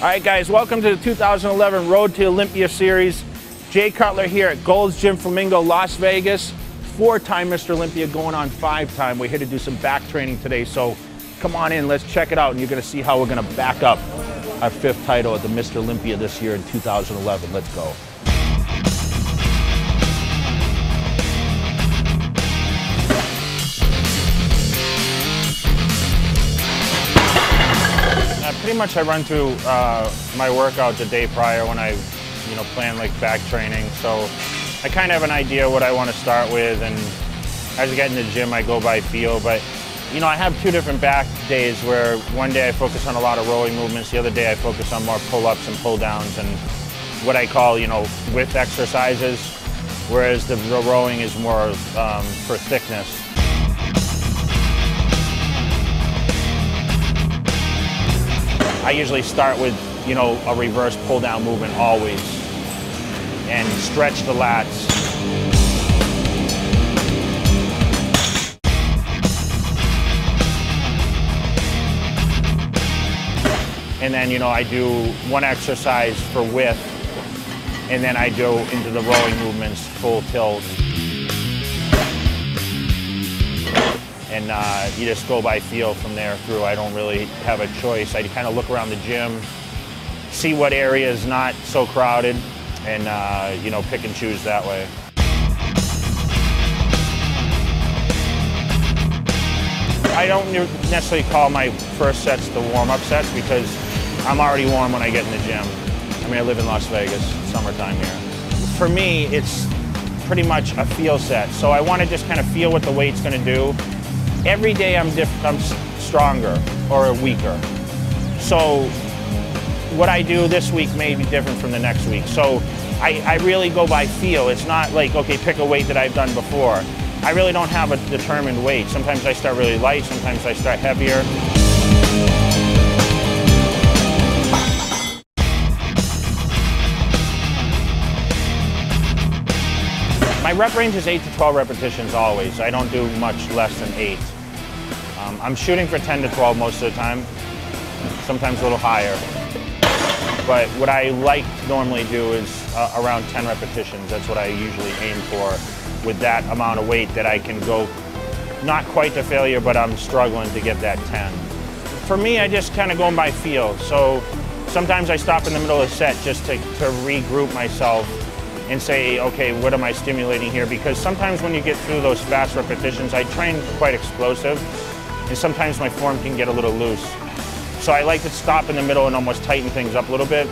All right, guys, welcome to the 2011 Road to Olympia series. Jay Cutler here at Gold's Gym Flamingo, Las Vegas. 4-time Mr. Olympia, going on 5-time. We're here to do some back training today, so come on in, let's check it out, and you're gonna see how we're gonna back up our 5th title at the Mr. Olympia this year in 2011. Let's go. Pretty much I run through my workout the day prior when I plan like back training. So I kind of have an idea what I want to start with, and as I get in the gym I go by feel. But I have 2 different back days where one day I focus on a lot of rowing movements, the other day I focus on more pull-ups and pull-downs and what I call width exercises, whereas the rowing is more for thickness. I usually start with, a reverse pull-down movement always, and stretch the lats. And then, I do one exercise for width, and then I go into the rowing movements, full tilt. And you just go by feel from there through. I don't really have a choice. I kind of look around the gym, see what area is not so crowded, and pick and choose that way. I don't necessarily call my first sets the warm-up sets because I'm already warm when I get in the gym. I mean, I live in Las Vegas, summertime here. For me, it's pretty much a feel set. So I want to just kind of feel what the weight's going to do. Every day I'm stronger or weaker. So what I do this week may be different from the next week. So I really go by feel. It's not like, okay, pick a weight that I've done before. I really don't have a determined weight. Sometimes I start really light, sometimes I start heavier. My rep range is 8 to 12 repetitions always. I don't do much less than 8. I'm shooting for 10 to 12 most of the time, sometimes a little higher. But what I like to normally do is around 10 repetitions. That's what I usually aim for with that amount of weight that I can go not quite to failure, but I'm struggling to get that 10. For me, I just kind of go by feel. So sometimes I stop in the middle of the set just to regroup myself and say, okay, what am I stimulating here? Because sometimes when you get through those fast repetitions, I train quite explosive, and sometimes my form can get a little loose. So I like to stop in the middle and almost tighten things up a little bit,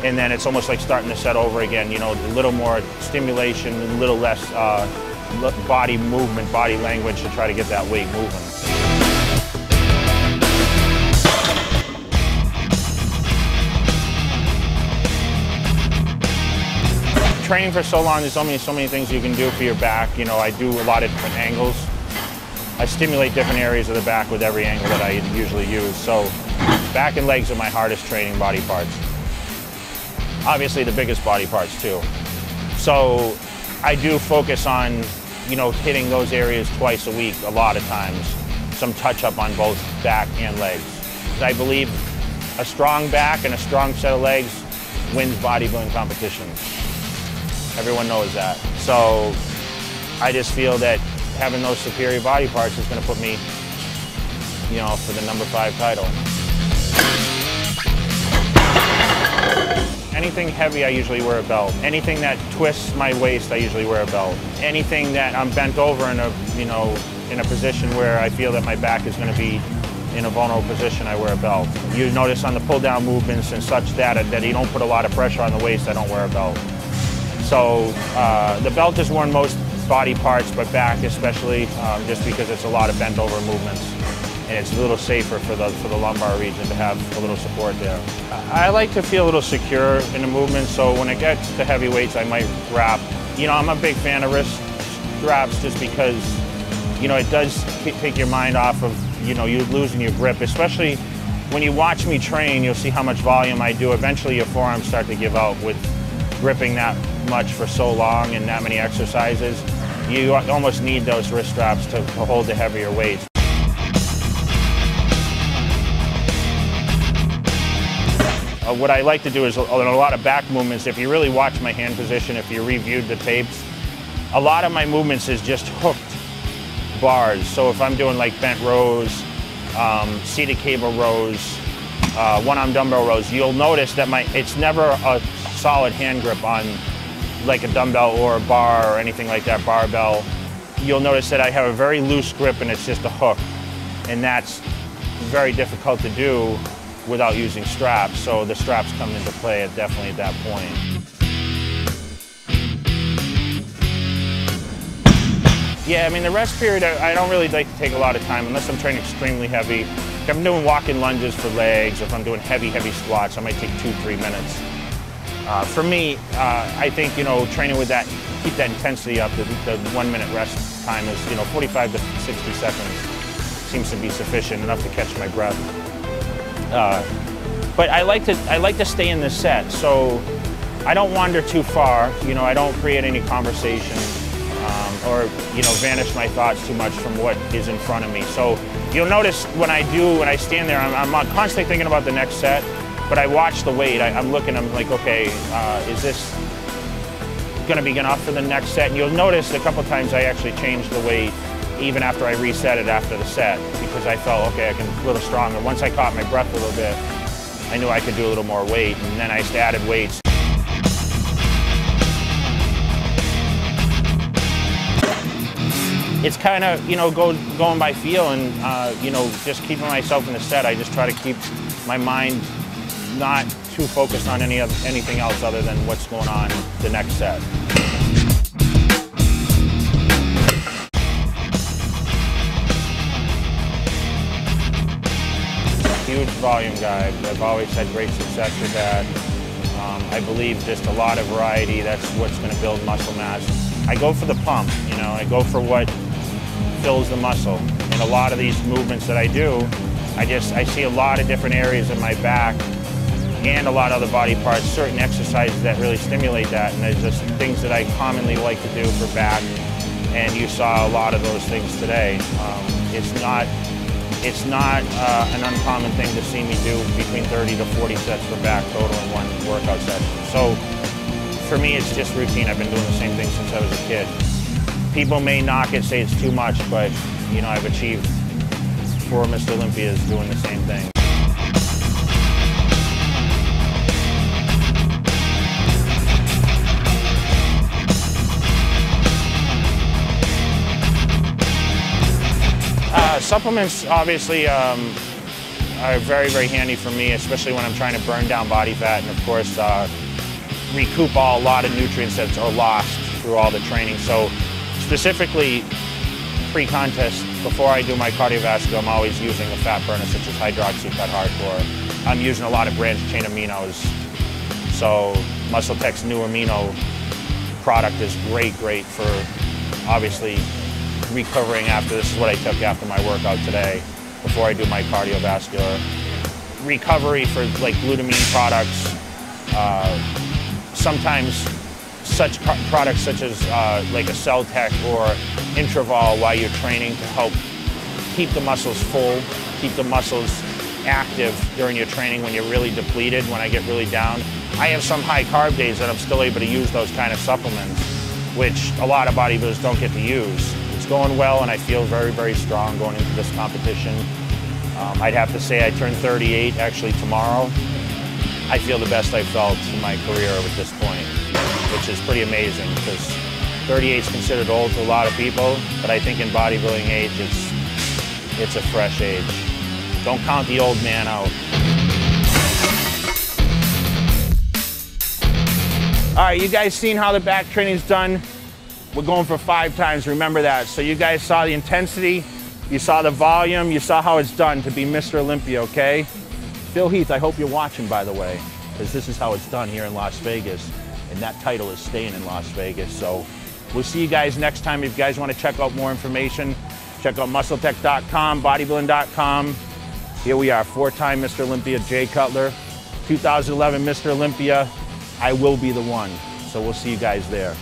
and then it's almost like starting the set over again, a little more stimulation, a little less body movement, body language to try to get that weight moving. Training for so long, there's so many things you can do for your back. I do a lot of different angles. I stimulate different areas of the back with every angle that I usually use. So back and legs are my hardest training body parts. Obviously the biggest body parts too. So I do focus on, hitting those areas twice a week a lot of times. Some touch up on both back and legs. I believe a strong back and a strong set of legs wins bodybuilding competitions. Everyone knows that. So I just feel that having those superior body parts is going to put me, for the number 5 title. Anything heavy, I usually wear a belt. Anything that twists my waist, I usually wear a belt. Anything that I'm bent over in a position where I feel that my back is going to be in a vulnerable position, I wear a belt. You notice on the pull-down movements and such that you don't put a lot of pressure on the waist, I don't wear a belt. So the belt is worn most body parts, but back especially, just because it's a lot of bent over movements, and it's a little safer for the lumbar region to have a little support there. I like to feel a little secure in the movement, so when it gets to heavy weights, I might wrap. I'm a big fan of wrist straps just because, it does take your mind off of, you losing your grip, especially when you watch me train, you'll see how much volume I do. Eventually your forearms start to give out with gripping that much for so long and that many exercises. You almost need those wrist straps to hold the heavier weights. what I like to do is a lot of back movements. If you really watch my hand position, if you reviewed the tapes, a lot of my movements is just hooked bars. So if I'm doing like bent rows, seated cable rows, one-arm dumbbell rows, you'll notice that it's never a solid hand grip on like a dumbbell or a bar or anything like that, barbell. You'll notice that I have a very loose grip and it's just a hook. And that's very difficult to do without using straps. So the straps come into play definitely at that point. Yeah, I mean, the rest period, I don't really like to take a lot of time unless I'm training extremely heavy. If I'm doing walk-in lunges for legs, or if I'm doing heavy squats, I might take 2-3 minutes. For me, I think, training with that, keep that intensity up, the 1 minute rest time is, 45 to 60 seconds seems to be sufficient, enough to catch my breath. But I like to stay in the set, so I don't wander too far, I don't create any conversation. Or vanish my thoughts too much from what is in front of me. So you'll notice when I stand there, I'm constantly thinking about the next set, but I watch the weight. I'm looking, I'm like, okay, is this gonna be enough for the next set? And you'll notice a couple times I actually changed the weight even after I reset it after the set, because I felt, okay, I can a little stronger. Once I caught my breath a little bit, I knew I could do a little more weight, and then I just added weights. It's kind of, going by feel and, just keeping myself in the set. I just try to keep my mind not too focused on anything else other than what's going on the next set. Huge volume guy. I've always had great success with that. I believe just a lot of variety, that's what's going to build muscle mass. I go for the pump, I go for what fills the muscle. And a lot of these movements that I do, I see a lot of different areas in my back and a lot of other body parts, certain exercises that really stimulate that. And there's just things that I commonly like to do for back. And you saw a lot of those things today. It's not an uncommon thing to see me do between 30 to 40 sets for back total in one workout session. So for me, it's just routine. I've been doing the same thing since I was a kid. People may knock it, say it's too much, but I've achieved 4 Mr. Olympias doing the same thing. Supplements obviously are very, very handy for me, especially when I'm trying to burn down body fat and of course recoup a lot of nutrients that are lost through all the training. So specifically pre-contest, before I do my cardiovascular, I'm always using a fat burner such as Hydroxy Cut Hardcore. I'm using a lot of branched chain aminos. So MuscleTech's new amino product is great for obviously recovering after. This is what I took after my workout today before I do my cardiovascular. Recovery for like glutamine products. Sometimes such products such as like a Cell Tech or Intravol while you're training to help keep the muscles full, keep the muscles active during your training when you're really depleted, when I get really down. I have some high carb days that I'm still able to use those kind of supplements, which a lot of bodybuilders don't get to use. It's going well and I feel very, very strong going into this competition. I'd have to say I turn 38 actually tomorrow. I feel the best I've felt in my career at this point, which is pretty amazing because 38 is considered old to a lot of people, but I think in bodybuilding age, it's a fresh age. Don't count the old man out. All right, you guys seen how the back training's done? We're going for 5 times, remember that. So you guys saw the intensity, you saw the volume, you saw how it's done to be Mr. Olympia, okay? Phil Heath, I hope you're watching, by the way, because this is how it's done here in Las Vegas, and that title is staying in Las Vegas. So we'll see you guys next time. If you guys want to check out more information, check out MuscleTech.com, bodybuilding.com. Here we are, 4-time Mr. Olympia, Jay Cutler, 2011 Mr. Olympia. I will be the one. So we'll see you guys there.